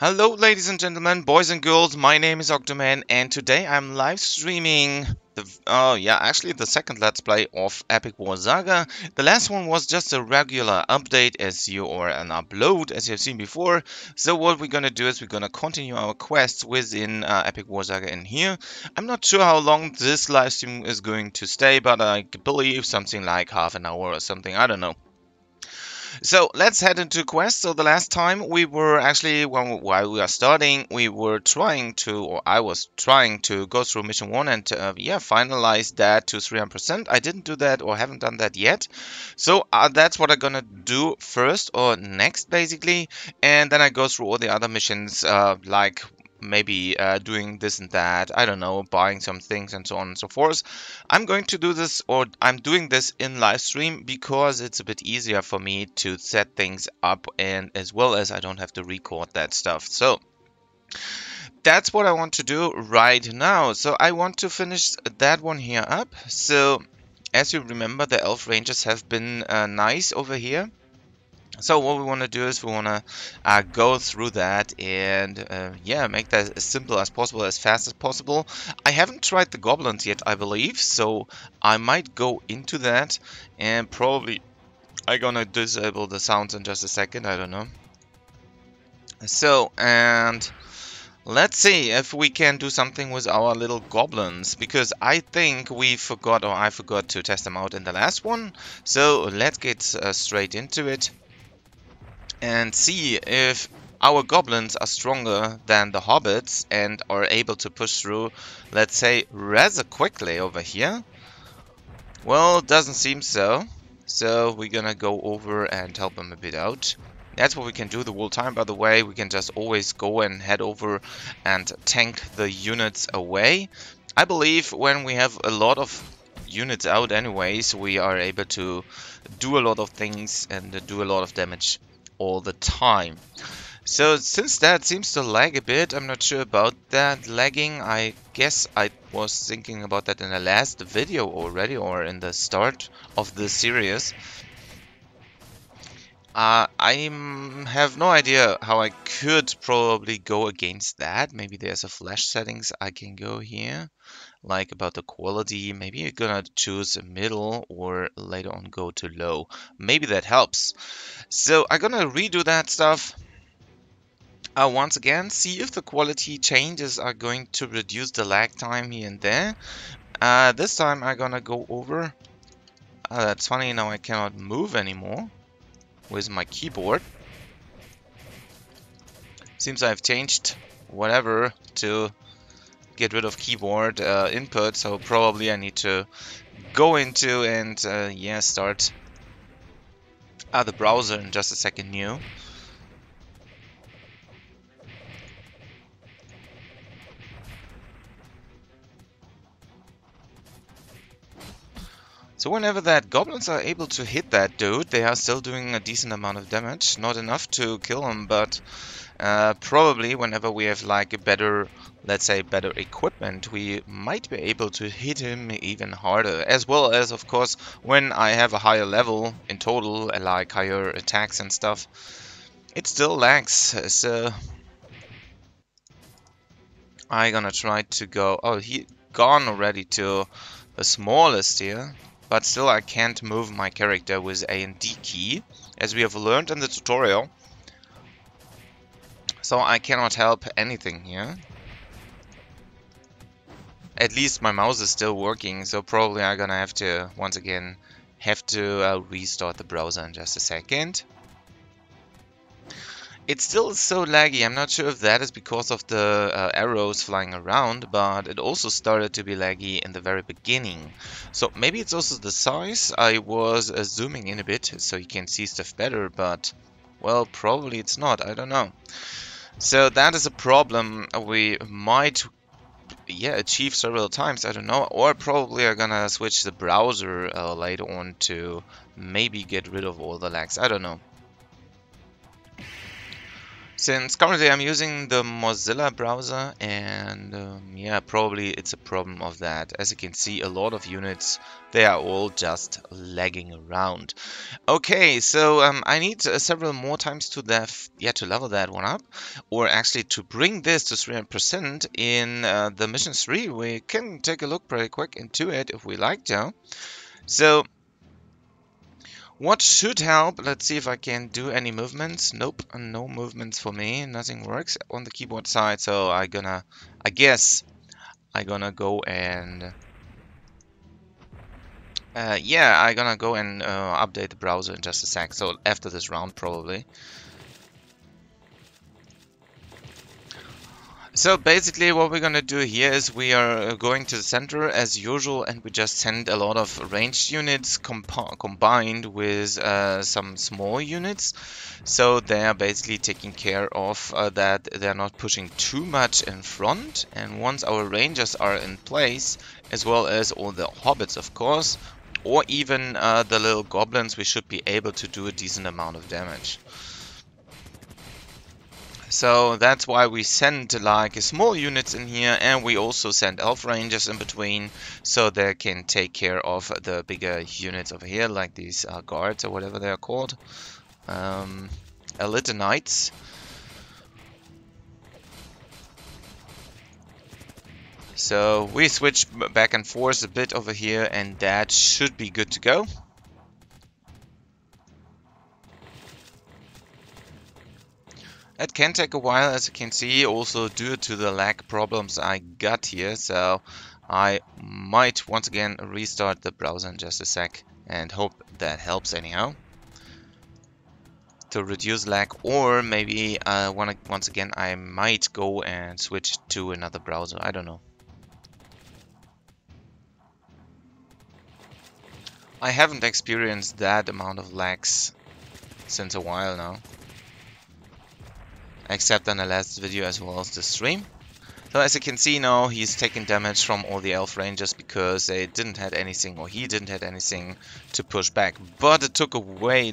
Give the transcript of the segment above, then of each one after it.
Hello, ladies and gentlemen, boys and girls. My name is Octoman, and today I'm live streaming actually the second Let's Play of Epic War Saga. The last one was just a regular update or an upload as you've seen before. So what we're gonna do is we're gonna continue our quests within Epic War Saga in here. I'm not sure how long this live stream is going to stay, but I believe something like half an hour or something. I don't know. So let's head into quest. So the last time we were actually, while we are starting, we were trying to, or I was trying to go through mission 1 and finalize that to 300%. I didn't do that or haven't done that yet. So that's what I'm gonna do first or next basically. And then I go through all the other missions like maybe doing this and that, I don't know, buying some things and so on and so forth. I'm going to do this, or I'm doing this in live stream because it's a bit easier for me to set things up, and as well as I don't have to record that stuff. So that's what I want to do right now. So I want to finish that one here up. So as you remember, the elf rangers have been nice over here. So what we want to do is we want to go through that and make that as simple as possible, as fast as possible. I haven't tried the goblins yet, I believe, so I might go into that, and probably I'm gonna disable the sounds in just a second, I don't know. So, and let's see if we can do something with our little goblins, because I think I forgot to test them out in the last one. So let's get straight into it and see if our goblins are stronger than the hobbits and are able to push through, let's say, rather quickly over here. Well, doesn't seem so. So we're gonna go over and help them a bit out. That's what we can do the whole time, by the way. We can just always go and head over and tank the units away. I believe when we have a lot of units out anyways, we are able to do a lot of things and do a lot of damage all the time. So since that seems to lag a bit, I'm not sure about that lagging. I guess I was thinking about that in the last video already, or in the start of the series. I have no idea how I could probably go against that. Maybe there's a flash settings I can go here, like about the quality. Maybe you're gonna choose a middle or later on go to low. Maybe that helps. So I'm gonna redo that stuff. Once again, see if the quality changes are going to reduce the lag time here and there. This time I'm gonna go over. That's funny, now I cannot move anymore with my keyboard. Seems I've changed whatever to get rid of keyboard input, so probably I need to go into and start the browser in just a second new. So whenever that goblins are able to hit that dude, they are still doing a decent amount of damage. Not enough to kill him, but probably whenever we have like a better, let's say, better equipment, we might be able to hit him even harder. As well as, of course, when I have a higher level in total, like higher attacks and stuff, it still lags. So I'm gonna try to go. Oh, he gone already to the smallest here. But still I can't move my character with A and D key, as we have learned in the tutorial. So I cannot help anything here. At least my mouse is still working, so probably I'm gonna have to, once again, restart the browser in just a second. It's still so laggy. I'm not sure if that is because of the arrows flying around, but it also started to be laggy in the very beginning. So maybe it's also the size. I was zooming in a bit so you can see stuff better, but well, probably it's not. I don't know. So that is a problem we might achieve several times. I don't know. Or probably I'm gonna switch the browser later on to maybe get rid of all the lags. I don't know. Since currently I'm using the Mozilla browser, and yeah, probably it's a problem of that. As you can see, a lot of units, they are all just lagging around. Okay, so I need several more times to to level that one up, or actually to bring this to 300% in the mission 3. We can take a look pretty quick into it if we like to. So what should help? Let's see if I can do any movements. Nope, no movements for me. Nothing works on the keyboard side. So I guess I'm gonna go and yeah, I'm gonna go and update the browser in just a sec. So after this round, probably. So basically what we're gonna do here is we are going to the center as usual, and we just send a lot of ranged units combined with some small units. So they are basically taking care of that they're not pushing too much in front. And once our rangers are in place, as well as all the hobbits of course, or even the little goblins, we should be able to do a decent amount of damage. So that's why we send like small units in here, and we also send elf rangers in between, so they can take care of the bigger units over here, like these guards or whatever they are called, elite knights. So we switch back and forth a bit over here, and that should be good to go. It can take a while, as you can see, also due to the lag problems I got here, so I might once again restart the browser in just a sec and hope that helps anyhow to reduce lag, or maybe once again I might go and switch to another browser, I don't know. I haven't experienced that amount of lags since a while now, except on the last video as well as the stream. So as you can see now, he's taking damage from all the elf rangers because they didn't have anything, or he didn't have anything to push back. But it took a way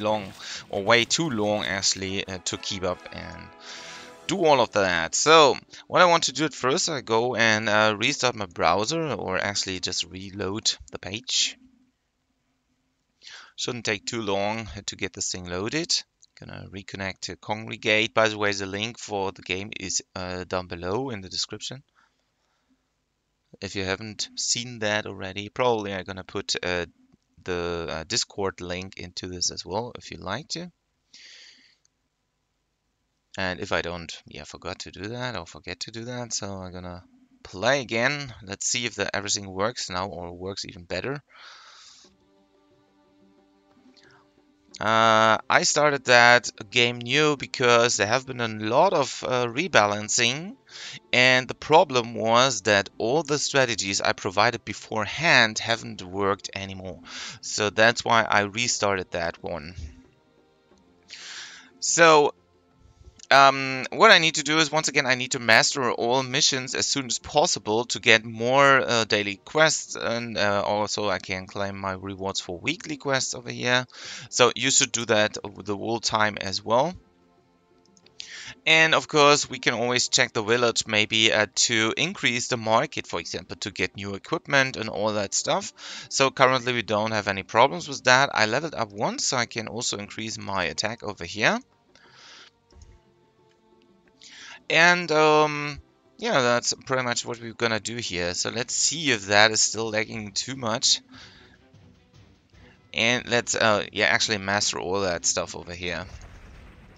too long actually to keep up and do all of that. So what I want to do at first, I go and restart my browser, or actually just reload the page. Shouldn't take too long to get this thing loaded. Gonna reconnect to Congregate. By the way, the link for the game is down below in the description. If you haven't seen that already, probably I'm gonna put the Discord link into this as well, if you'd like to. And if I don't, forget to do that, so I'm gonna play again. Let's see if everything works now, or works even better. I started that game new because there have been a lot of rebalancing, and the problem was that all the strategies I provided beforehand haven't worked anymore. So that's why I restarted that one. So what I need to do is, once again, I need to master all missions as soon as possible to get more daily quests, and also I can claim my rewards for weekly quests over here. So you should do that the whole time as well. And of course, we can always check the village maybe to increase the market, for example, to get new equipment and all that stuff. So currently we don't have any problems with that. I leveled up once, so I can also increase my attack over here. And yeah, that's pretty much what we're gonna do here. So let's see if that is still lagging too much. And let's actually master all that stuff over here.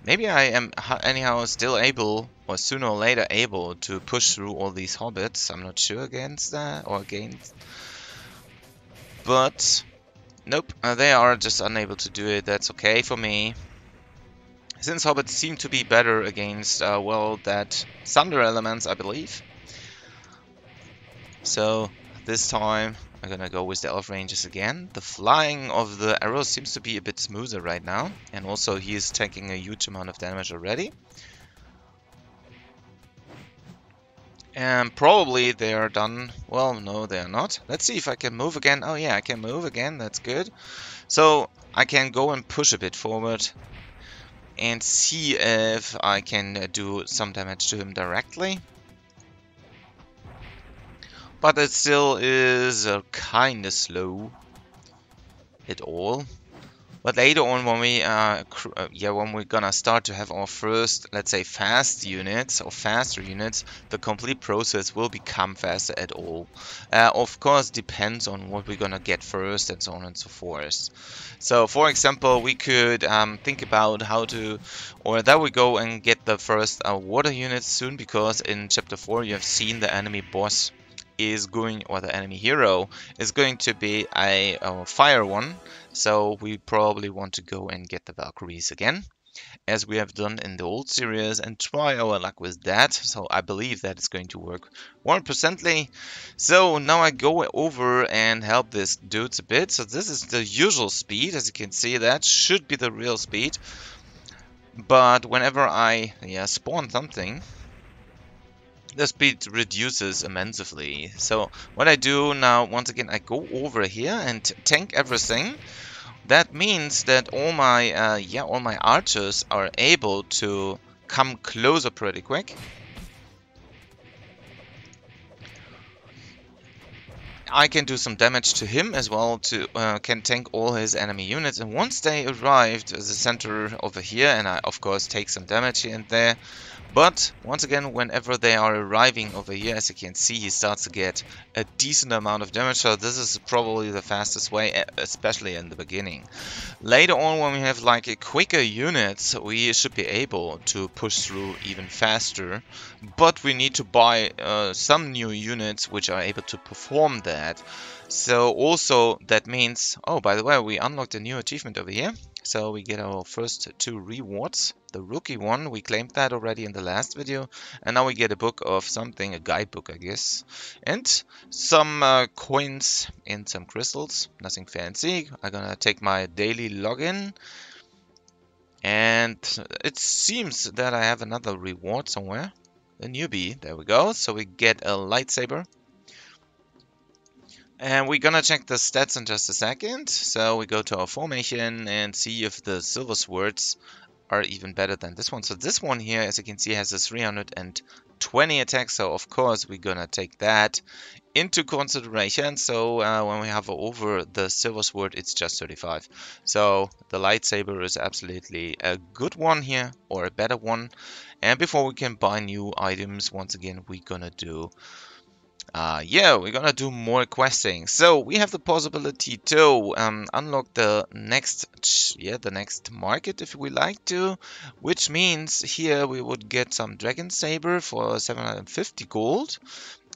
Maybe I am anyhow still able, or sooner or later able, to push through all these hobbits. I'm not sure against that, or against. But nope, they are just unable to do it. That's okay for me, since hobbits seem to be better against, well, that thunder elements, I believe. So this time I'm gonna go with the elf rangers again. The flying of the arrows seems to be a bit smoother right now, and also he is taking a huge amount of damage already. And probably they are done. Well, no, they are not. Let's see if I can move again. Oh yeah, I can move again. That's good. So I can go and push a bit forward. and see if I can do some damage to him directly. But it still is kinda slow at all. But later on, when we when we're gonna start to have our first, let's say, fast units or faster units, the complete process will become faster at all. Of course, depends on what we're gonna get first and so on and so forth. So, for example, we could think about how to, or that we go and get the first water units soon, because in Chapter 4 you have seen the enemy boss is going, or the enemy hero is going to be a fire one. So we probably want to go and get the Valkyries again, as we have done in the old series, and try our luck with that. So I believe that it's going to work 100%. So now I go over and help this dudes a bit. So this is the usual speed, as you can see. That should be the real speed. But whenever I spawn something, the speed reduces immensely. So what I do now, once again, I go over here and tank everything. That means that all my archers are able to come closer pretty quick. I can do some damage to him as well, to can tank all his enemy units. And once they arrived at the center over here, and I of course take some damage here and there. But once again, whenever they are arriving over here, as you can see, he starts to get a decent amount of damage. So this is probably the fastest way, especially in the beginning. Later on, when we have like a quicker units, we should be able to push through even faster. But we need to buy some new units which are able to perform that. So also that means, oh, by the way, we unlocked a new achievement over here. So we get our first 2 rewards. The rookie one, we claimed that already in the last video. And now we get a book of something, a guidebook, I guess. And some coins and some crystals. Nothing fancy. I'm gonna take my daily login. And it seems that I have another reward somewhere. A newbie, there we go. So we get a lightsaber. And we're gonna check the stats in just a second. So we go to our formation and see if the silver swords are even better than this one. So this one here, as you can see, has a 320 attack. So of course we're gonna take that into consideration. So when we hover over the silver sword, it's just 35. So the lightsaber is absolutely a good one here, or a better one. And before we can buy new items, once again, we're gonna do we're gonna do more questing. So we have the possibility to unlock the next market if we like to, which means here we would get some dragon saber for 750 gold.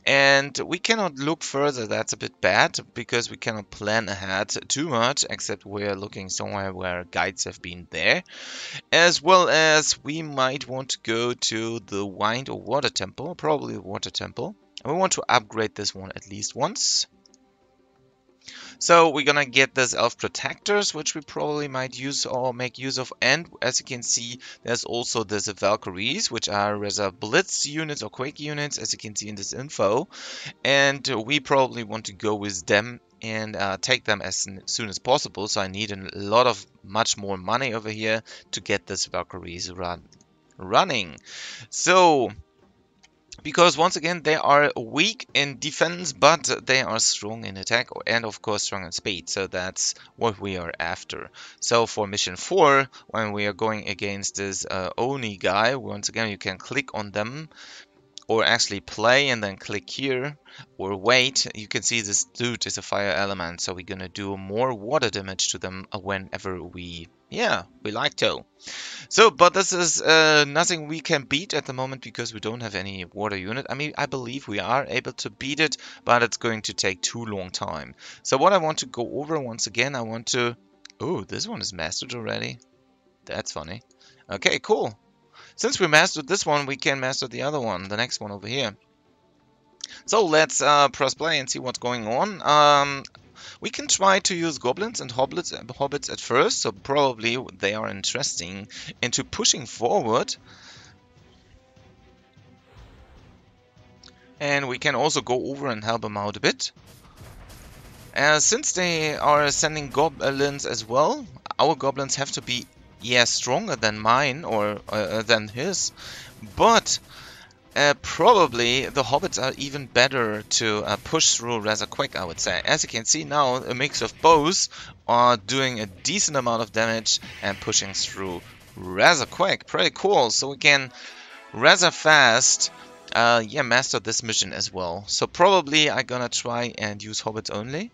And we cannot look further. That's a bit bad, because we cannot plan ahead too much, except we're looking somewhere where guides have been there. As well as we might want to go to the wind or water temple, probably the water temple. And we want to upgrade this one at least once. So we're gonna get this elf protectors, which we probably might use or make use of. And as you can see, there's also this Valkyries, which are reserve blitz units or quake units, as you can see in this info. And we probably want to go with them and take them as soon as possible. So I need much more money over here to get this Valkyries running. So, because once again, they are weak in defense, but they are strong in attack and of course strong in speed. So that's what we are after. So for mission 4, when we are going against this Oni guy, once again, you can click on them, or actually play and then click here, or wait. You can see this dude is a fire element, so we're gonna do more water damage to them whenever we like to. So, but this is nothing we can beat at the moment, because we don't have any water unit. I mean, I believe we are able to beat it, but it's going to take too long time. So what I want to go over once again, I want to... Oh, this one is mastered already. That's funny. Okay, cool. Since we mastered this one, we can master the other one, the next one over here. So let's press play and see what's going on. We can try to use goblins and hobbits at first, so probably they are interesting into pushing forward. And we can also go over and help them out a bit. Since they are sending goblins as well, our goblins have to be yeah, stronger than mine or than his, but probably the hobbits are even better to push through rather quick, I would say. As you can see now, a mix of both are doing a decent amount of damage and pushing through rather quick. Pretty cool. So we can rather fast yeah, master this mission as well. So probably I'm gonna try and use hobbits only.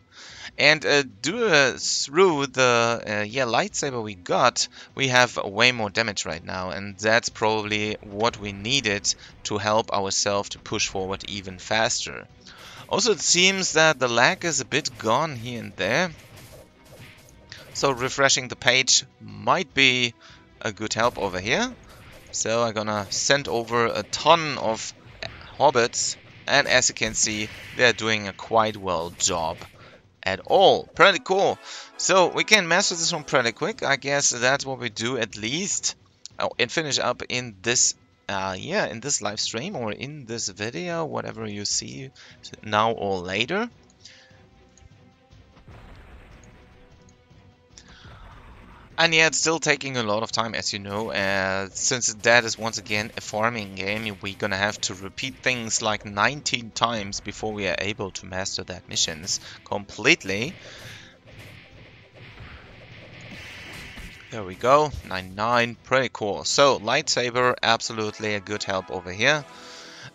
And through the yeah, lightsaber we got, we have way more damage right now, and that's probably what we needed to help ourselves to push forward even faster. Also, it seems that the lag is a bit gone here and there, so refreshing the page might be a good help over here. So I'm gonna send over a ton of hobbits, and as you can see, they're doing a quite well job at all. Pretty cool. So we can master this one pretty quick. I guess that's what we do at least. Oh, and finish up in this yeah, in this live stream or in this video, whatever you see now or later. And yeah, it's still taking a lot of time, as you know, since that is once again a farming game. We're gonna have to repeat things like 19 times before we are able to master that missions completely. There we go, 99, pretty cool. So, lightsaber, absolutely a good help over here,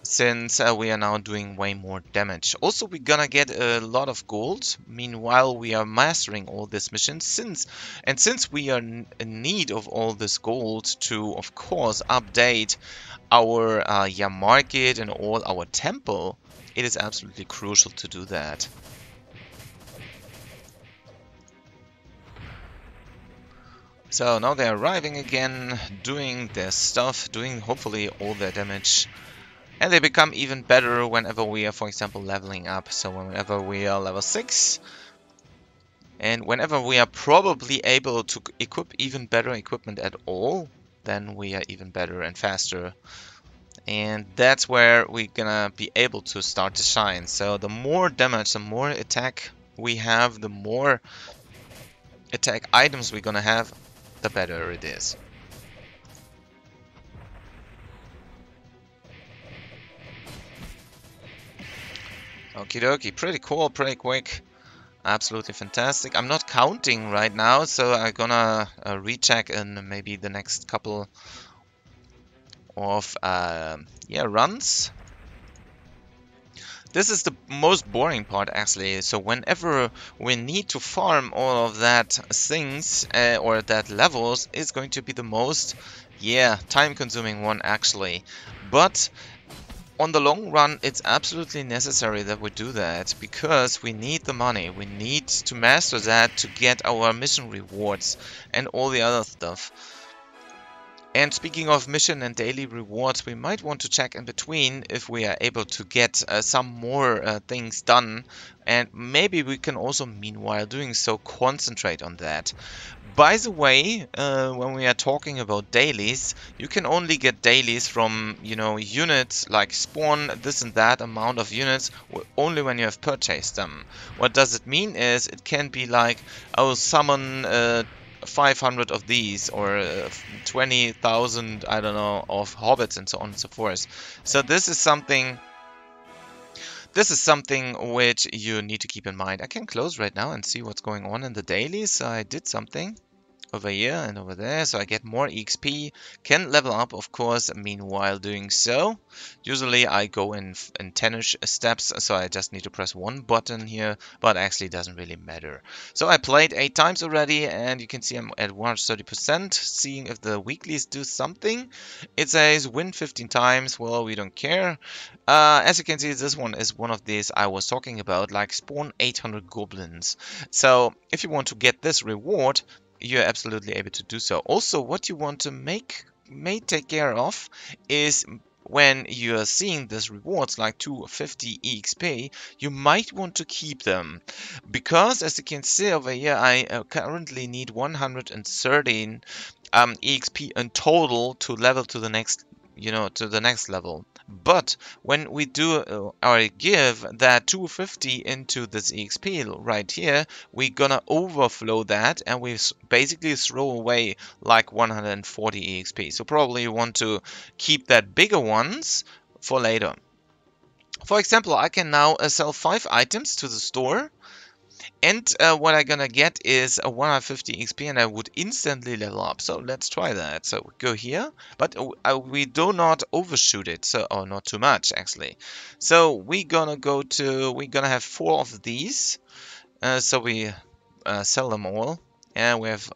since we are now doing way more damage. Also, we're gonna get a lot of gold. Meanwhile, we are mastering all these missions, since we are in need of all this gold to, of course, update our yeah, market and all our temple. It is absolutely crucial to do that. So now they're arriving again, doing their stuff, doing hopefully all their damage. And they become even better whenever we are, for example, leveling up. So whenever we are level 6, and whenever we are probably able to equip even better equipment at all, then we are even better and faster. And that's where we're gonna be able to start to shine. So the more damage, the more attack we have, the more attack items we're gonna have, the better it is. Okie dokie, pretty cool, pretty quick. Absolutely fantastic. I'm not counting right now, so I'm gonna recheck in maybe the next couple of yeah, runs. This is the most boring part actually. So whenever we need to farm all of that things or that levels, is going to be the most, yeah, time-consuming one actually. But on the long run, it's absolutely necessary that we do that, because we need the money. We need to master that to get our mission rewards and all the other stuff. And speaking of mission and daily rewards, we might want to check in between if we are able to get some more things done. And maybe we can also, meanwhile doing so, concentrate on that. By the way, when we are talking about dailies, you can only get dailies from, you know, units like spawn this and that amount of units only when you have purchased them. What does it mean is it can be like, I will summon 500 of these, or 20,000, I don't know, of hobbits and so on and so forth. So this is something which you need to keep in mind. I can close right now and see what's going on in the dailies. I did something over here and over there, so I get more EXP, can level up, of course, meanwhile doing so. Usually I go in 10ish steps, so I just need to press one button here, but actually doesn't really matter. So I played 8 times already, and you can see I'm at 130%, seeing if the weeklies do something. It says win 15 times, well, we don't care. As you can see, this one is one of these I was talking about, like spawn 800 goblins. So if you want to get this reward, you're absolutely able to do so. Also, what you want to may take care of is when you're seeing these rewards like 250 EXP, you might want to keep them, because as you can see over here, I currently need 113 EXP in total to level to the next you know, to the next level. But when we do or give that 250 into this EXP right here, we're gonna overflow that, and we basically throw away like 140 EXP. So probably you want to keep that bigger ones for later. For example, I can now sell 5 items to the store, and what I'm gonna get is a 150 XP, and I would instantly level up. So let's try that. So we go here, but we do not overshoot it, so or not too much actually. So we're gonna have 4 of these. So we sell them all. And we have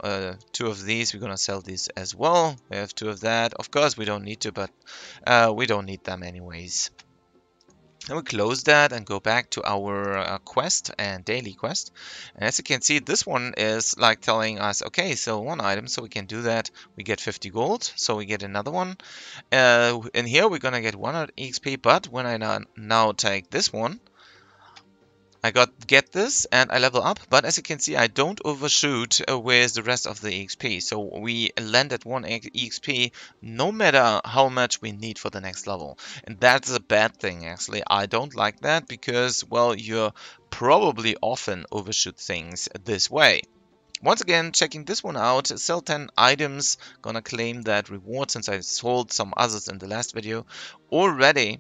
2 of these. We're gonna sell these as well. We have 2 of that. Of course, we don't need to, but we don't need them anyways. And we close that and go back to our quest and daily quest. And as you can see, this one is like telling us, okay, so 1 item, so we can do that. We get 50 gold, so we get another one. In here, we're gonna get 100 XP, but when I now take this one, I get this and I level up, but as you can see, I don't overshoot with the rest of the EXP. So we land at 1 EXP no matter how much we need for the next level. And that's a bad thing, actually. I don't like that because, well, you probably often overshoot things this way. Once again, checking this one out, sell 10 items, gonna claim that reward since I sold some others in the last video already.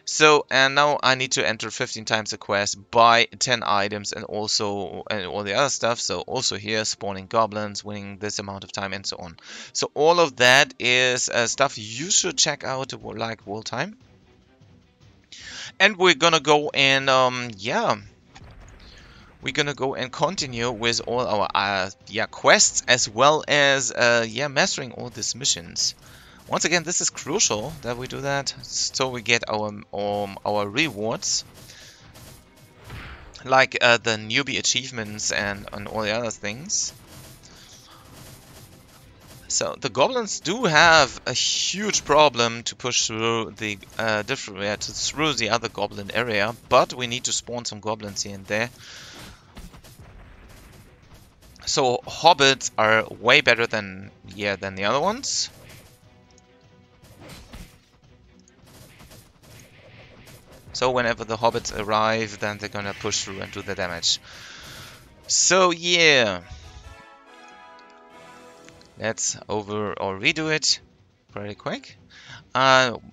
So, and now I need to enter 15 times the quest, buy 10 items, and also all the other stuff. So also here, spawning goblins, winning this amount of time, and so on. So all of that is stuff you should check out like whole time. And we're gonna go and yeah. We're gonna go and continue with all our quests, as well as mastering all these missions. Once again, this is crucial that we do that, so we get our rewards, like the newbie achievements and all the other things. So the goblins do have a huge problem to push through the through the other goblin area, but we need to spawn some goblins here and there. So hobbits are way better than the other ones. So whenever the hobbits arrive, then they're gonna push through and do the damage. So yeah, let's over or redo it pretty quick.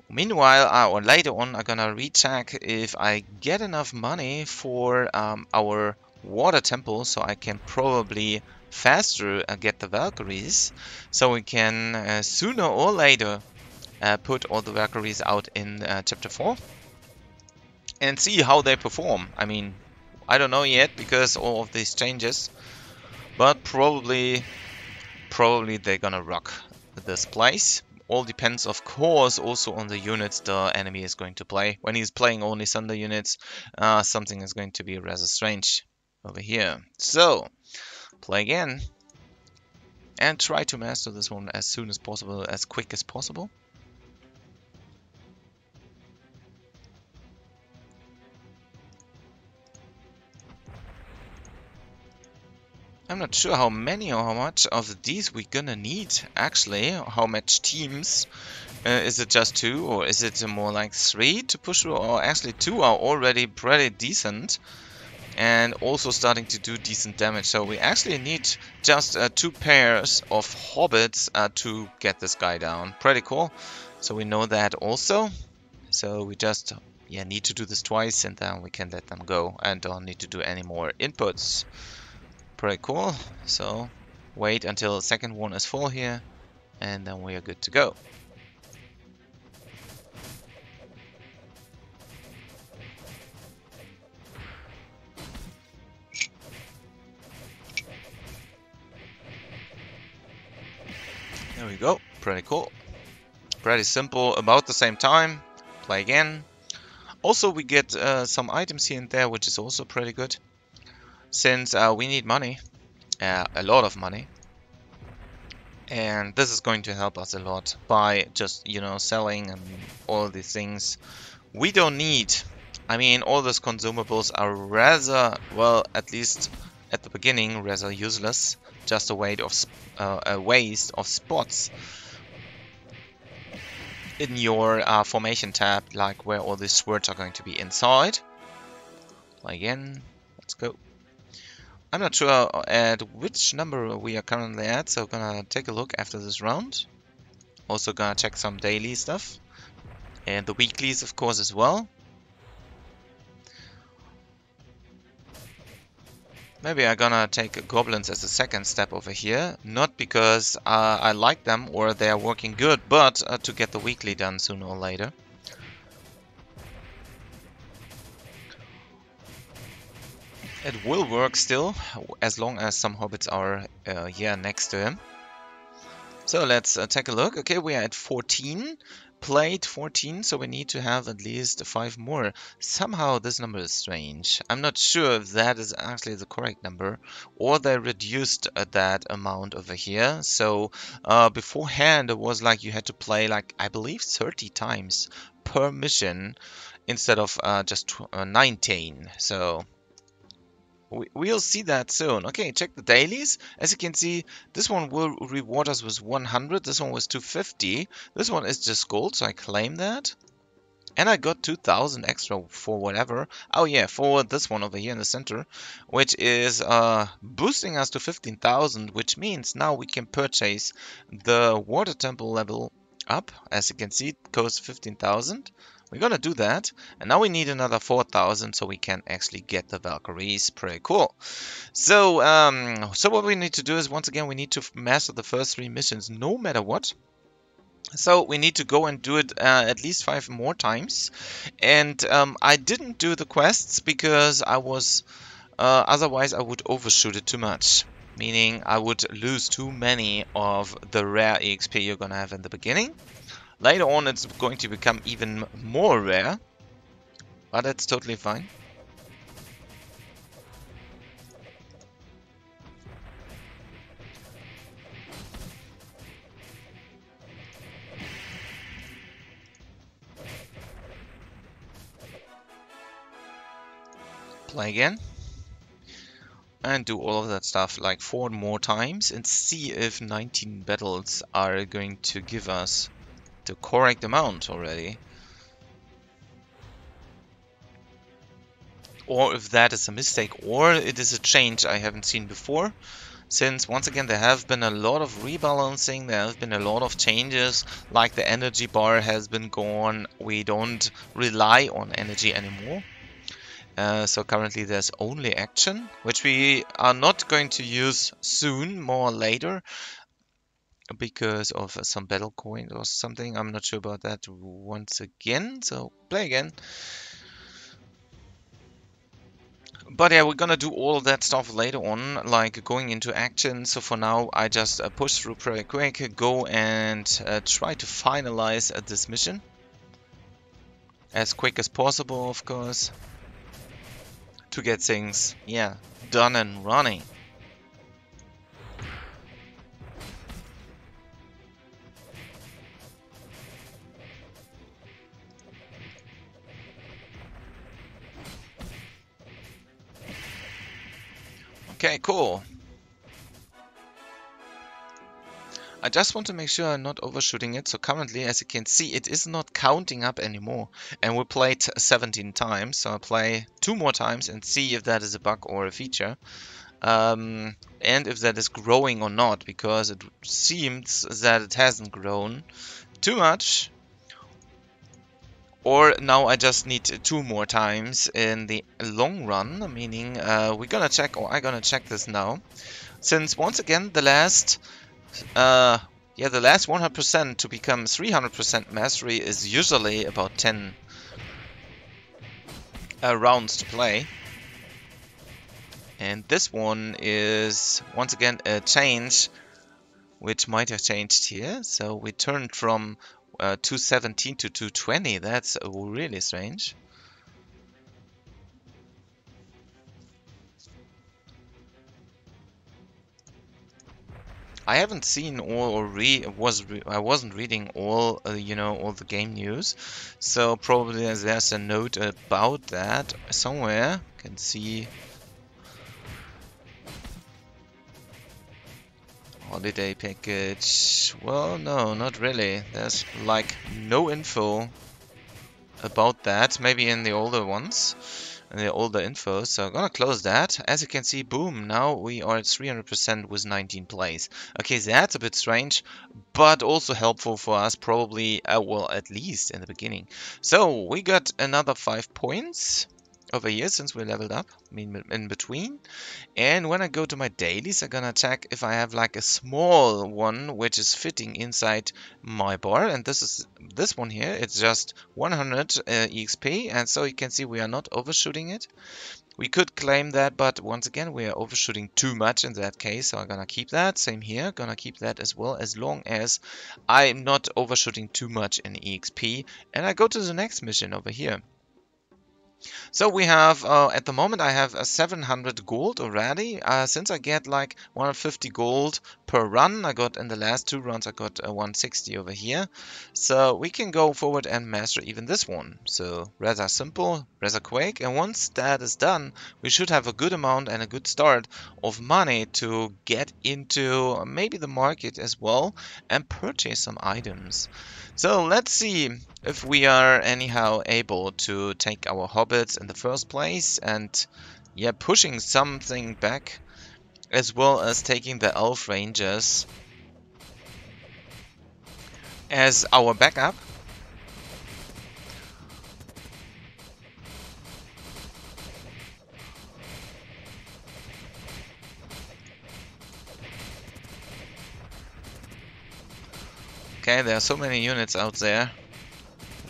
Meanwhile, or later on, I'm gonna recheck if I get enough money for our water temple, so I can probably faster get the Valkyries, so we can sooner or later put all the Valkyries out in chapter 4 and see how they perform. I mean, I don't know yet because all of these changes, but probably they're gonna rock this place. All depends, of course, also on the units the enemy is going to play. When he's playing only Thunder units, something is going to be rather strange over here. So, play again. And try to master this one as soon as possible, as quick as possible. I'm not sure how many or how much of these we're gonna need, actually. How much teams? Is it just 2, or is it more like 3 to push through? Or actually 2 are already pretty decent and also starting to do decent damage. So we actually need just 2 pairs of hobbits to get this guy down. Pretty cool. So we know that also. So we just need to do this twice, and then we can let them go and don't need to do any more inputs. Pretty cool. So wait until the second one is full here, and then we are good to go. There we go. Pretty cool. Pretty simple. About the same time. Play again. Also, we get some items here and there, which is also pretty good. Since we need money, a lot of money, and this is going to help us a lot by just, you know, selling and all these things we don't need. I mean, all those consumables are rather, well, at least at the beginning, rather useless, just a waste of spots. in your formation tab, like where all these words are going to be inside. Again, let's go. I'm not sure at which number we are currently at, so gonna take a look after this round. Also gonna check some daily stuff. And the weeklies, of course, as well. Maybe I'm gonna take goblins as a second step over here. Not because I like them or they are working good, but to get the weekly done sooner or later. It will work still, as long as some hobbits are here next to him. So let's take a look. Okay, we are at 14. Played 14, so we need to have at least 5 more. Somehow this number is strange. I'm not sure if that is actually the correct number, or they reduced that amount over here. So beforehand it was like you had to play like, I believe, 30 times per mission instead of just 19. So we'll see that soon. Okay, check the dailies. As you can see, this one will reward us with 100. This one was 250. This one is just gold, so I claim that. And I got 2,000 extra for whatever. Oh yeah, for this one over here in the center, which is boosting us to 15,000, which means now we can purchase the water temple level up. As you can see, it goes 15,000. We're gonna do that, and now we need another 4,000 so we can actually get the Valkyries. Pretty cool. So, so what we need to do is, once again, we need to master the first 3 missions no matter what. So we need to go and do it at least 5 more times. And I didn't do the quests because I was, otherwise I would overshoot it too much. Meaning I would lose too many of the rare EXP you're gonna have in the beginning. Later on, it's going to become even more rare, but that's totally fine. Play again. And do all of that stuff like 4 more times and see if 19 battles are going to give us the correct amount already. Or if that is a mistake, or it is a change I haven't seen before. Since, once again, there have been a lot of rebalancing, there have been a lot of changes, like the energy bar has been gone, we don't rely on energy anymore. So currently there's only action, which we are not going to use soon, more later, because of some battle coin or something. I'm not sure about that once again, so play again. But yeah, we're gonna do all of that stuff later on, like going into action. So for now, I just push through pretty quick, go and try to finalize this mission as quick as possible, of course, to get things, yeah, done and running. Okay, cool. I just want to make sure I'm not overshooting it. So currently, as you can see, it is not counting up anymore. And we played 17 times. So I'll play 2 more times and see if that is a bug or a feature. And if that is growing or not. Because it seems that it hasn't grown too much. Or now I just need 2 more times in the long run. Meaning we're gonna check, or I'm gonna check this now. Since once again, the last... the last 100% to become 300% mastery is usually about 10 rounds to play. And this one is, once again, a change, which might have changed here. So we turned from 217 to 220. That's really strange. I haven't seen all, or I wasn't reading all, you know, all the game news. So probably there's a note about that somewhere. You can see. Holiday package. Well, no, not really. There's like no info about that. Maybe in the older ones, in the older info. So I'm gonna close that. As you can see, boom, now we are at 300% with 19 plays. Okay, that's a bit strange, but also helpful for us, probably, well, at least in the beginning. So we got another 5 points over here since we leveled up, I mean, in between. And when I go to my dailies, I'm gonna check if I have like a small one which is fitting inside my bar. And this is this one here. It's just 100 EXP, and so you can see we are not overshooting it. We could claim that, but once again we are overshooting too much in that case, so I'm gonna keep that. Same here, gonna keep that as well, as long as I'm not overshooting too much in EXP. And I go to the next mission over here. So we have, at the moment I have 700 gold already. Since I get like 150 gold per run, I got in the last 2 runs I got 160 over here. So we can go forward and master even this one. So rather simple, rather quick. And once that is done, we should have a good amount and a good start of money to get into maybe the market as well and purchase some items. So let's see if we are anyhow able to take our hobbits in the first place and, yeah, pushing something back, as well as taking the elf rangers as our backup. Okay, there are so many units out there.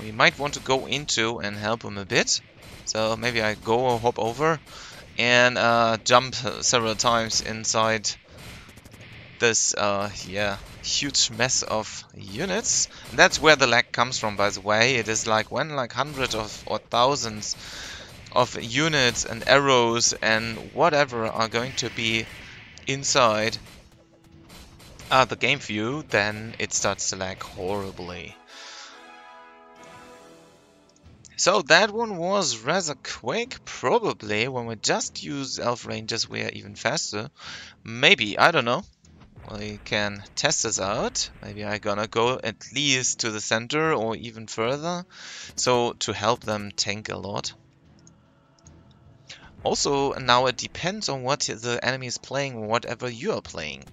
We might want to go into and help them a bit. So maybe I go hop over and jump several times inside this yeah, huge mess of units. And that's where the lag comes from, by the way. It is like when like hundreds of or thousands of units and arrows and whatever are going to be inside the game view, then it starts to lag horribly. So that one was rather quick. Probably when we just use elf rangers we are even faster. Maybe, I don't know. We can test this out. Maybe I'm gonna go at least to the center or even further, so to help them tank a lot. Also, now it depends on what the enemy is playing or whatever you are playing.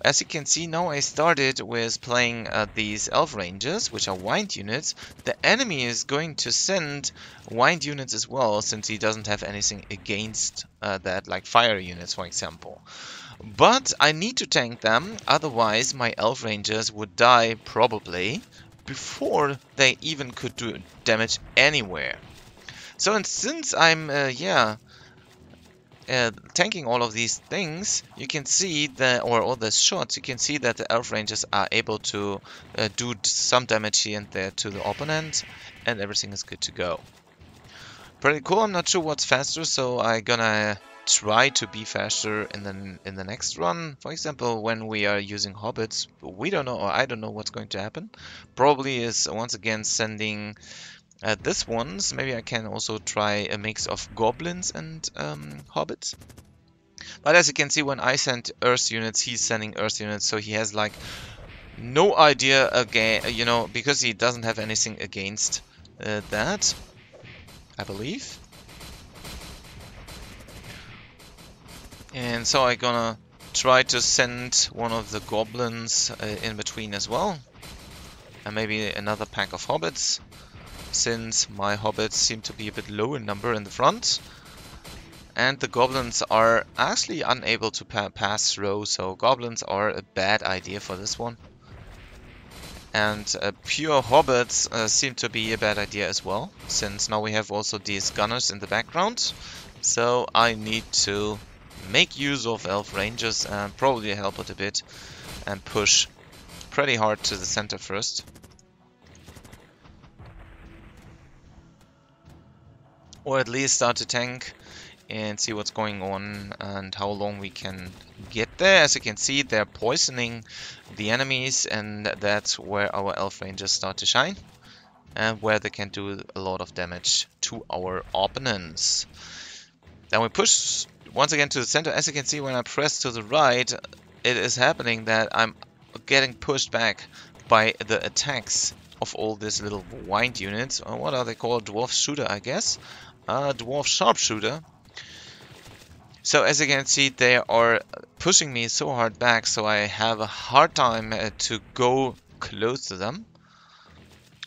As you can see, now I started with playing these elf rangers, which are wind units. The enemy is going to send wind units as well, since he doesn't have anything against that, like fire units, for example. But I need to tank them, otherwise my elf rangers would die probably before they even could do damage anywhere. So, and since I'm, tanking all of these things, you can see that, or all the shots, you can see that the elf rangers are able to do some damage here and there to the opponent, and everything is good to go. Pretty cool. I'm not sure what's faster, so I'm gonna try to be faster in the next run. For example, when we are using hobbits, we don't know, or I don't know what's going to happen. Probably is once again sending this ones. Maybe I can also try a mix of goblins and hobbits. But as you can see, when I send earth units, he's sending earth units, so he has like no idea again, you know, because he doesn't have anything against that, I believe. And so I'm gonna try to send one of the goblins in between as well. And maybe another pack of hobbits, since my hobbits seem to be a bit low in number in the front. And the goblins are actually unable to pass through, so goblins are a bad idea for this one. And pure hobbits seem to be a bad idea as well, since now we have also these gunners in the background. So I need to make use of elf rangers and probably help it a bit and push pretty hard to the center first. Or at least start to tank and see what's going on and how long we can get there. As you can see, they're poisoning the enemies, and that's where our elf rangers start to shine and where they can do a lot of damage to our opponents. Then we push once again to the center. As you can see, when I press to the right, it is happening that I'm getting pushed back by the attacks of all these little wind units. What are they called? Dwarf shooter, I guess. Dwarf sharpshooter. So as you can see, they are pushing me so hard back, so I have a hard time to go close to them.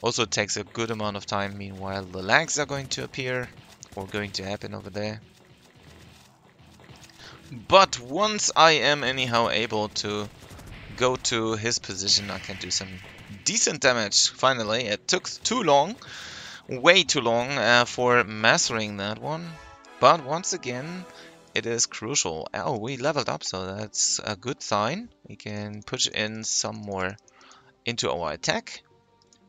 Also, it takes a good amount of time. Meanwhile, the lags are going to appear or going to happen over there. But once I am anyhow able to go to his position, I can do some decent damage. Finally, it took too long, way too long for mastering that one. But once again, it is crucial. Oh, we leveled up, so that's a good sign. We can push in some more into our attack.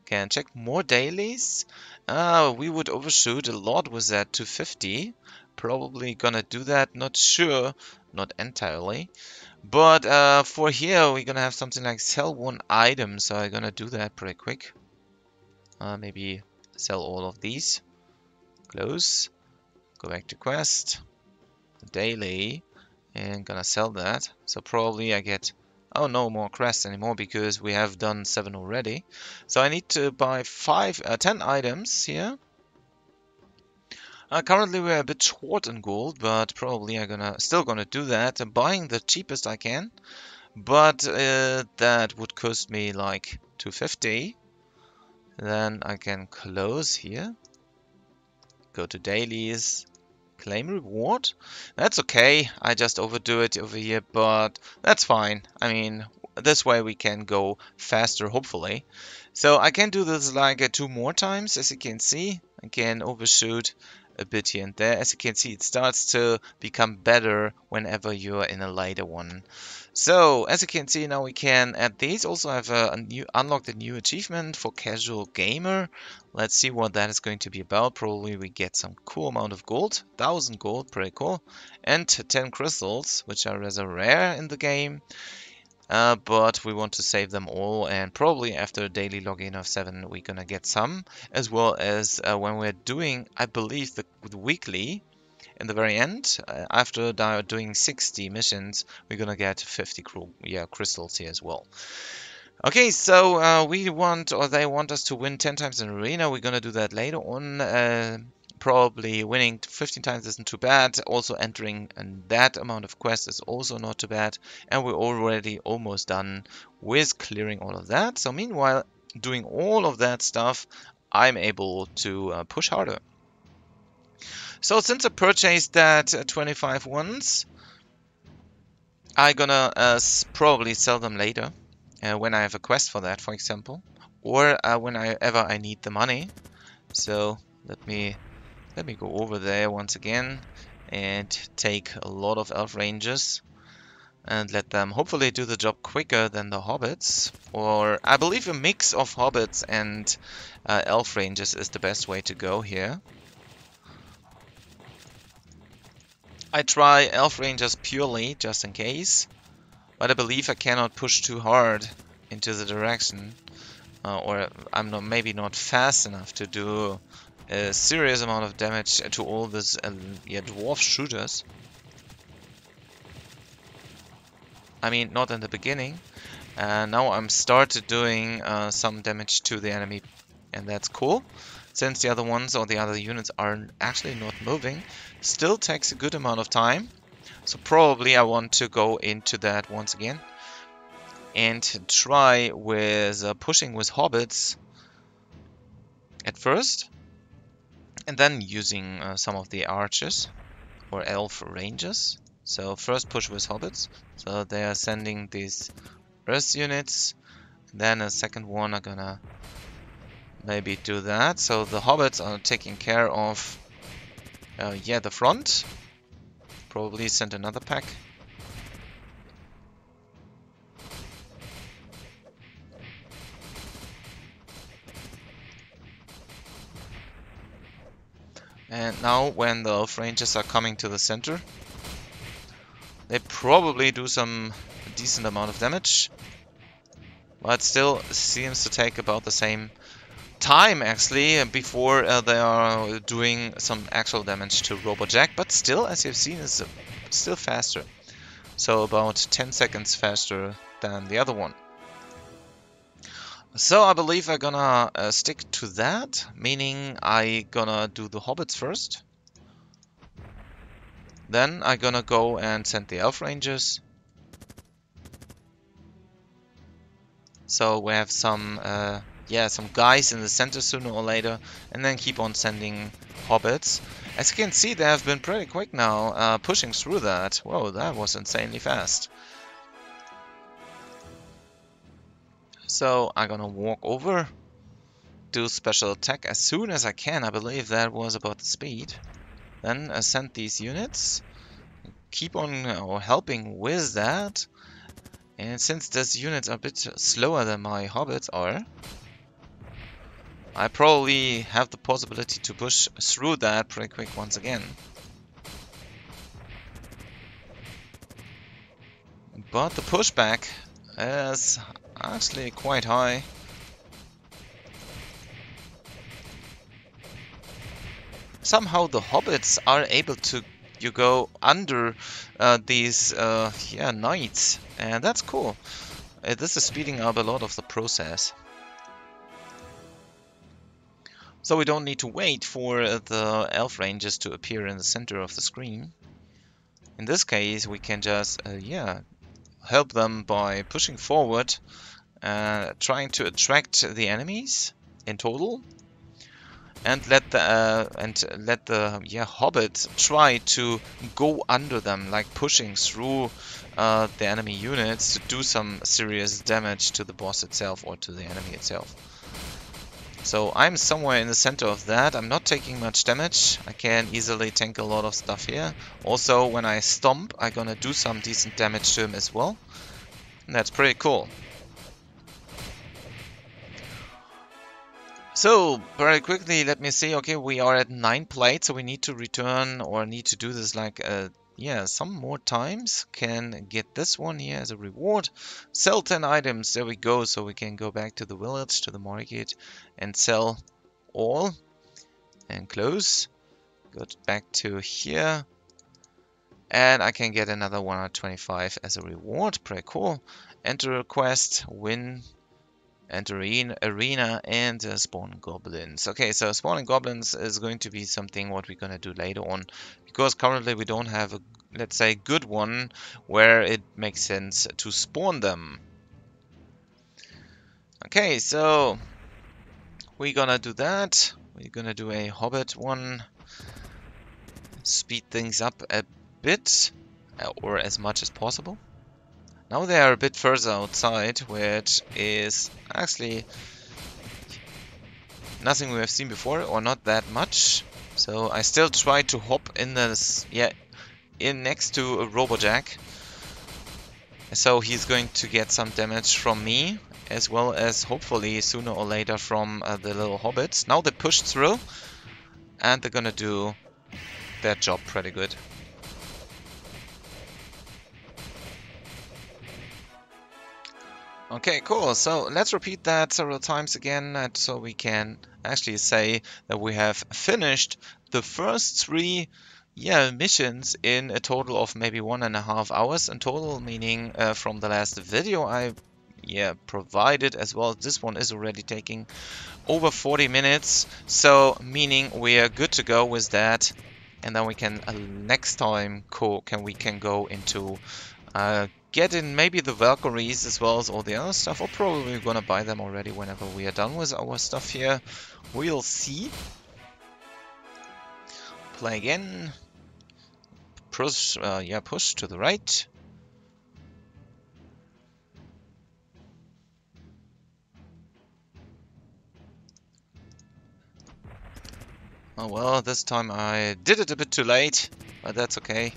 Can check more dailies. We would overshoot a lot with that 250. Probably gonna do that, not sure, not entirely. But for here, we're gonna have something like sell one item, so I'm gonna do that pretty quick. Maybe sell all of these. Close. Go back to quest. Daily. And gonna sell that. So probably I get... Oh, no more crests anymore because we have done 7 already. So I need to buy 10 items here. Currently we're a bit short in gold, but probably I'm still gonna do that. I'm buying the cheapest I can, but that would cost me like 250. Then I can close here. Go to dailies. Claim reward? That's okay. I just overdo it over here, but that's fine. I mean, this way we can go faster, hopefully. So I can do this like 2 more times, as you can see. I can overshoot a bit here and there. As you can see, it starts to become better whenever you're in a later one. So, as you can see, now we can add these. Also have unlocked a new achievement for casual gamer. Let's see what that is going to be about. Probably we get some cool amount of gold. 1000 gold, pretty cool. And 10 crystals, which are rather rare in the game. But we want to save them all, and probably after a daily login of 7 we're gonna get some, as well as when we're doing, I believe, the weekly in the very end, after doing 60 missions, we're gonna get 50 crystals here as well. Okay, so we want, or they want us to win 10 times in arena. We're gonna do that later on. Probably winning 15 times isn't too bad. Also entering that amount of quests is also not too bad. And we're already almost done with clearing all of that. So meanwhile, doing all of that stuff, I'm able to push harder. So since I purchased that 25 ones, I'm gonna probably sell them later when I have a quest for that, for example, or whenever I need the money. So let me go over there once again and take a lot of elf rangers and let them hopefully do the job quicker than the hobbits. Or I believe a mix of hobbits and elf rangers is the best way to go here. I try elf rangers purely just in case, but I believe I cannot push too hard into the direction, or I'm maybe not fast enough to do a serious amount of damage to all these dwarf shooters. I mean, not in the beginning. Now I'm started doing some damage to the enemy, and that's cool. Since the other ones or the other units are actually not moving, still takes a good amount of time. So probably I want to go into that once again and try with pushing with hobbits at first, and then using some of the archers or elf rangers. So first push with hobbits. So they are sending these earth units. Then a second one are gonna maybe do that. So the hobbits are taking care of the front. Probably send another pack. And now when the elf rangers are coming to the center, they probably do some decent amount of damage. But still seems to take about the same time actually before they are doing some actual damage to RoboJack. But still, as you've seen, is still faster. So about 10 seconds faster than the other one. So I believe I'm gonna stick to that, meaning I gonna do the hobbits first. Then I'm gonna go and send the elf rangers. So we have some guys in the center sooner or later, and then keep on sending hobbits. As you can see, they have been pretty quick now, pushing through that. Whoa, that was insanely fast. So I'm gonna walk over, do special attack as soon as I can. I believe that was about the speed. Then send these units. Keep on helping with that. And since these units are a bit slower than my hobbits are, I probably have the possibility to push through that pretty quick once again. But the pushback is actually quite high. Somehow the hobbits are able to go under these knights, and that's cool. This is speeding up a lot of the process. So we don't need to wait for the elf rangers to appear in the center of the screen. In this case, we can just help them by pushing forward, trying to attract the enemies in total, and let the hobbit try to go under them, like pushing through the enemy units to do some serious damage to the boss itself or to the enemy itself. So I'm somewhere in the center of that. I'm not taking much damage. I can easily tank a lot of stuff here. Also, when I stomp, I'm gonna do some decent damage to him as well. And that's pretty cool. So, very quickly, let me see. Okay, we are at 9 plates, so we need to return or need to do this like some more times. Can get this one here as a reward. Sell 10 items. There we go. So we can go back to the village, to the market, and sell all. And close. Go back to here. And I can get another 125 as a reward. Pretty cool. Enter a quest. Win. Enter arena and spawn goblins. Okay, so spawning goblins is going to be something what we're gonna do later on, because currently we don't have a, let's say, good one where it makes sense to spawn them. Okay, so we're gonna do that. We're gonna do a hobbit one. Speed things up a bit, or as much as possible. Now they are a bit further outside, which is actually nothing we have seen before, or not that much. So I still try to hop in this, in next to a Robojack. So he's going to get some damage from me, as well as hopefully sooner or later from the little hobbits. Now they push through, and they're gonna do their job pretty good. Okay, cool. So let's repeat that several times again, so we can actually say that we have finished the first 3 missions in a total of maybe 1.5 hours in total, meaning from the last video I provided, as well as this one is already taking over 40 minutes. So meaning we are good to go with that, and then we can next time we can go into get in maybe the Valkyries as well as all the other stuff, or probably we're gonna buy them already whenever we are done with our stuff here. We'll see. Play again. Push, push to the right. Oh well, this time I did it a bit too late, but that's okay.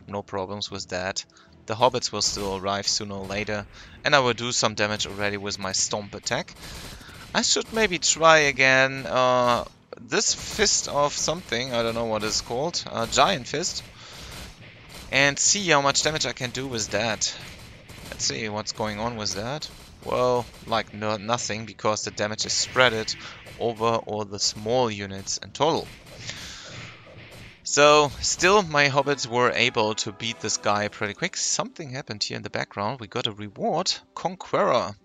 No problems with that. The hobbits will still arrive sooner or later, and I will do some damage already with my stomp attack. I should maybe try again this fist of something, I don't know what it's called, giant fist, and see how much damage I can do with that. Let's see what's going on with that. Well, like nothing, because the damage is spread over all the small units in total. So, still, my hobbits were able to beat this guy pretty quick. Something happened here in the background. We got a reward, Conqueror.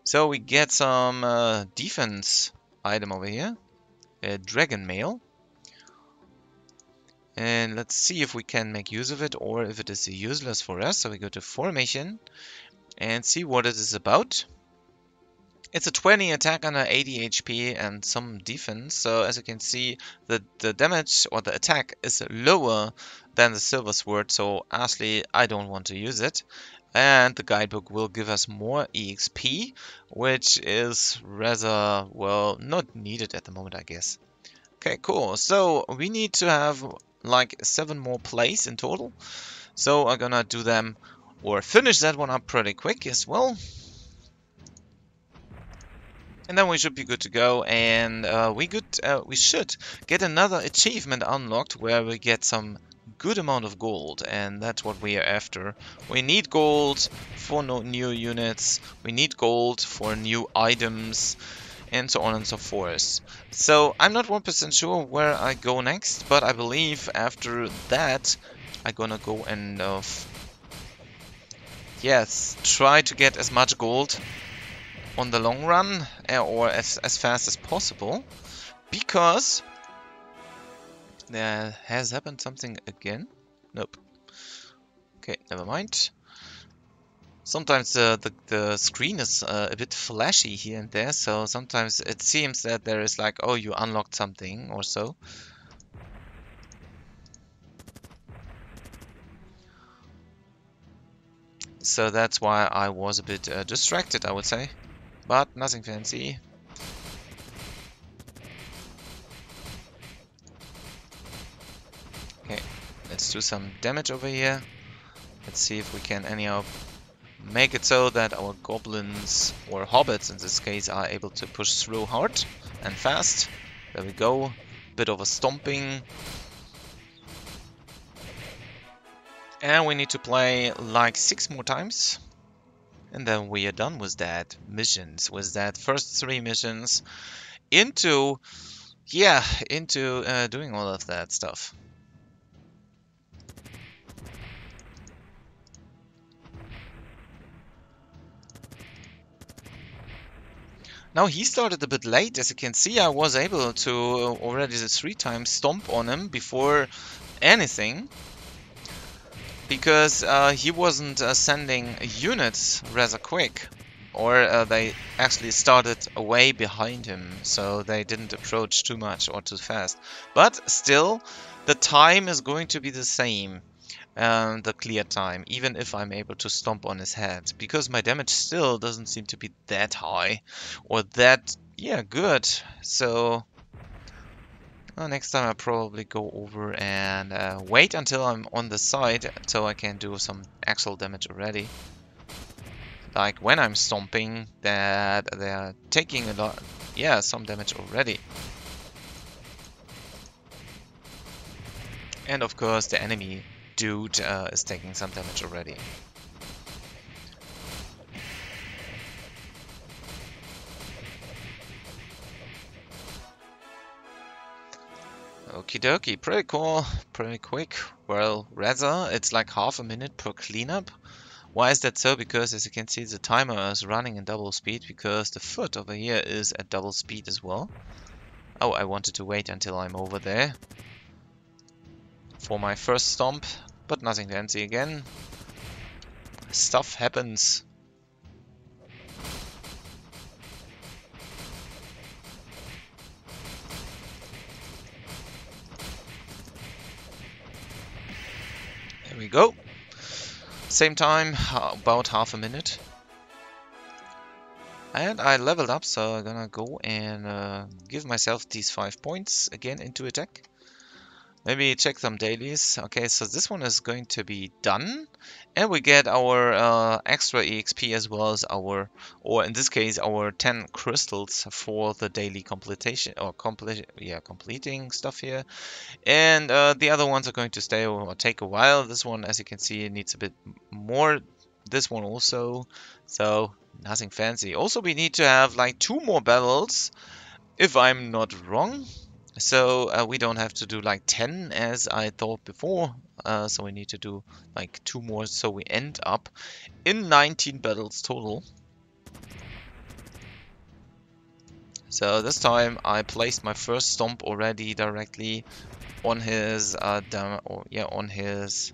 So we get some defense item over here, a dragon mail. And let's see if we can make use of it or if it is useless for us. So we go to formation and see what it is about. It's a 20 attack under 80 HP and some defense. So as you can see, the damage or the attack is lower than the silver sword. So honestly, I don't want to use it. And the guidebook will give us more EXP, which is rather, well, not needed at the moment, I guess. Okay, cool. So we need to have like 7 more plays in total. So I'm gonna do them or finish that one up pretty quick as well. And then we should be good to go, and we should get another achievement unlocked where we get some good amount of gold, and that's what we are after. We need gold for new units, we need gold for new items, and so on and so forth. So I'm not 1% sure where I go next, but I believe after that I'm gonna go and yes, try to get as much gold on the long run, or as fast as possible, because there has happened something again. Nope. Okay, never mind. Sometimes the screen is a bit flashy here and there, so sometimes it seems that there is like, oh, you unlocked something or so. So that's why I was a bit distracted, I would say. But nothing fancy. Okay, let's do some damage over here. Let's see if we can anyhow make it so that our goblins, or hobbits in this case, are able to push through hard and fast. There we go. Bit of a stomping. And we need to play like 6 more times. And then we are done with that missions, with that first 3 missions into, yeah, into doing all of that stuff. Now he started a bit late, as you can see. I was able to already 3 times stomp on him before anything, because he wasn't sending units rather quick, or they actually started way behind him, so they didn't approach too much or too fast. But still, the time is going to be the same, the clear time, even if I'm able to stomp on his head, because my damage still doesn't seem to be that high, or that, yeah, good. So next time I'll probably go over and wait until I'm on the side so I can do some actual damage already. Like when I'm stomping, that they're taking a lot, yeah, some damage already. And of course the enemy dude is taking some damage already. Okie dokie, pretty cool, pretty quick. Well, rather, it's like half a minute per cleanup. Why is that so? Because as you can see, the timer is running in double speed, because the foot over here is at double speed as well. Oh, I wanted to wait until I'm over there for my first stomp, but nothing fancy again. Stuff happens. There we go. Same time, about half a minute. And I leveled up, so I'm gonna go and give myself these 5 points again into attack. Maybe check some dailies. Okay, so this one is going to be done. And we get our extra EXP as well as our, or in this case, our 10 crystals for the daily completion, or completing stuff here. And the other ones are going to stay or take a while. This one, as you can see, needs a bit more. This one also. So nothing fancy. Also, we need to have like 2 more battles, if I'm not wrong. So we don't have to do like 10 as I thought before. So we need to do like 2 more, so we end up in 19 battles total. So this time I placed my first stomp already directly on his on his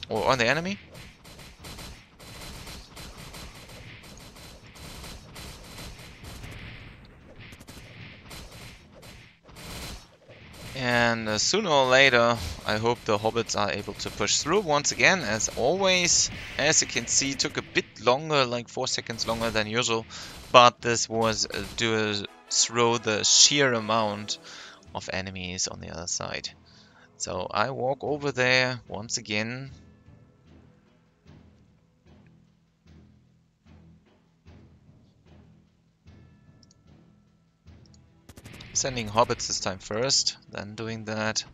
or on the enemy. And sooner or later, I hope the hobbits are able to push through once again, as always. As you can see, took a bit longer, like 4 seconds longer than usual, but this was due through the sheer amount of enemies on the other side. So I walk over there once again. Sending hobbits this time first, then doing that.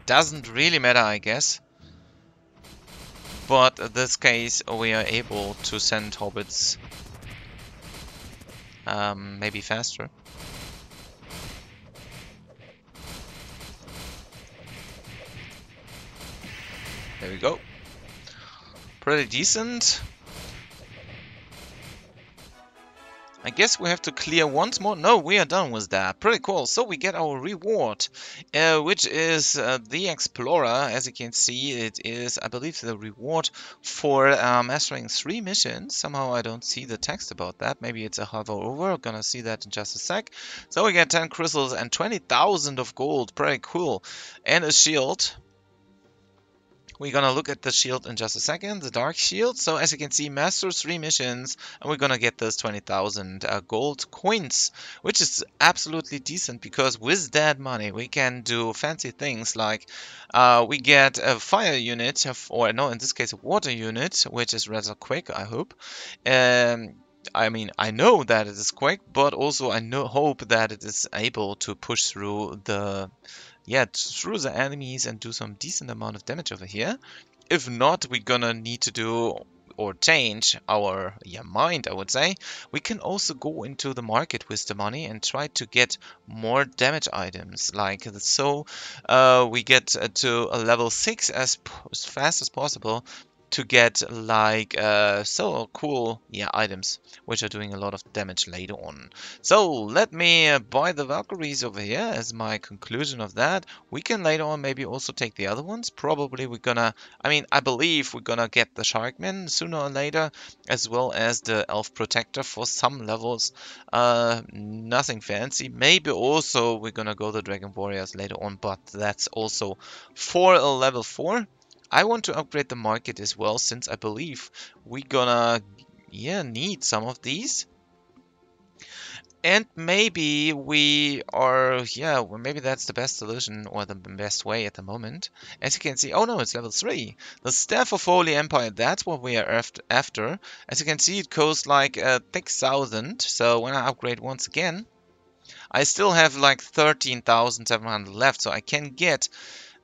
Doesn't really matter, I guess. But in this case, we are able to send hobbits maybe faster. There we go. Pretty decent. I guess we have to clear once more. No, we are done with that. Pretty cool. So we get our reward, which is the Explorer. As you can see, it is, I believe, the reward for mastering 3 missions. Somehow I don't see the text about that. Maybe it's a hover over. Gonna see that in just a sec. So we get 10 crystals and 20,000 of gold. Pretty cool. And a shield. We're gonna look at the shield in just a second, the dark shield. So as you can see, master 3 missions, and we're gonna get those 20,000 gold coins, which is absolutely decent because with that money we can do fancy things like we get a fire unit, or no, in this case a water unit, which is rather quick, I hope. I mean, I know that it is quick, but also I hope that it is able to push through the through the enemies and do some decent amount of damage over here. If not, we're gonna need to do or change our mind, I would say. We can also go into the market with the money and try to get more damage items like so. We get to a level 6 as fast as possible to get like so cool items which are doing a lot of damage later on. So let me buy the Valkyries over here as my conclusion of that. We can later on maybe also take the other ones. Probably we're gonna, I believe we're gonna get the Sharkman sooner or later, as well as the Elf Protector for some levels. Nothing fancy. Maybe also we're gonna go the Dragon Warriors later on, but that's also for a level 4. I want to upgrade the market as well, since I believe we're gonna need some of these. And maybe we are, well, maybe that's the best solution or the best way at the moment. As you can see, oh no, it's level 3. The Staff of Holy Empire, that's what we are after. As you can see, it costs like 6,000. So when I upgrade once again, I still have like 13,700 left. So I can get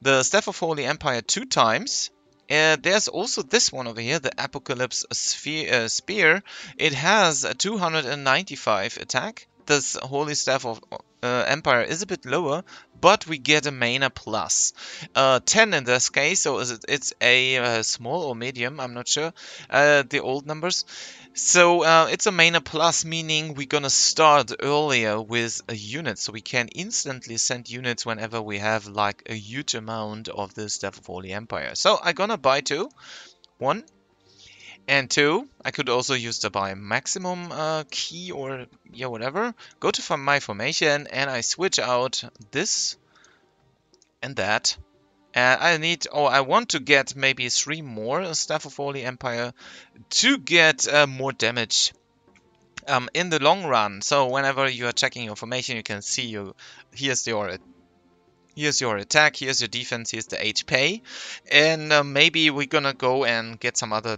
the Staff of Holy Empire 2 times. There's also this one over here, the Apocalypse Spear. It has a 295 attack. This Holy Staff of Empire is a bit lower, but we get a mana plus. 10 in this case, so it's a small or medium, I'm not sure, the old numbers. So it's a mana plus, meaning we're gonna start earlier with a unit, so we can instantly send units whenever we have like a huge amount of the Staff of Holy Empire. So I'm gonna buy 2. 1 and 2. I could also use the buy maximum key or whatever. Go to my formation and I switch out this and that. I want to get maybe 3 more Staff of Holy Empire to get more damage in the long run. So whenever you are checking your formation, you can see here's your attack, here's your defense, here's the HP, and maybe we're gonna go and get some other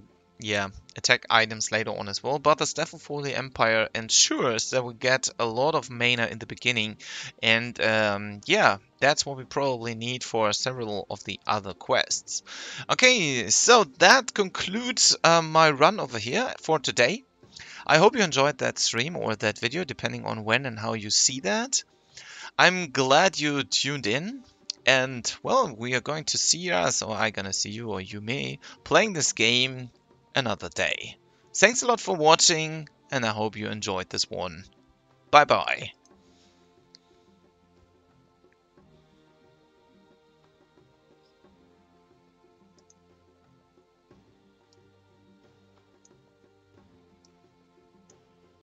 attack items later on as well. But the Staff of Holy Empire ensures that we get a lot of mana in the beginning, and that's what we probably need for several of the other quests. Okay, so that concludes my run over here for today. I hope you enjoyed that stream or that video, depending on when and how you see that. I'm glad you tuned in. And, well, we are going to see us, or I'm gonna see you, or you me, playing this game another day. Thanks a lot for watching, and I hope you enjoyed this one. Bye bye.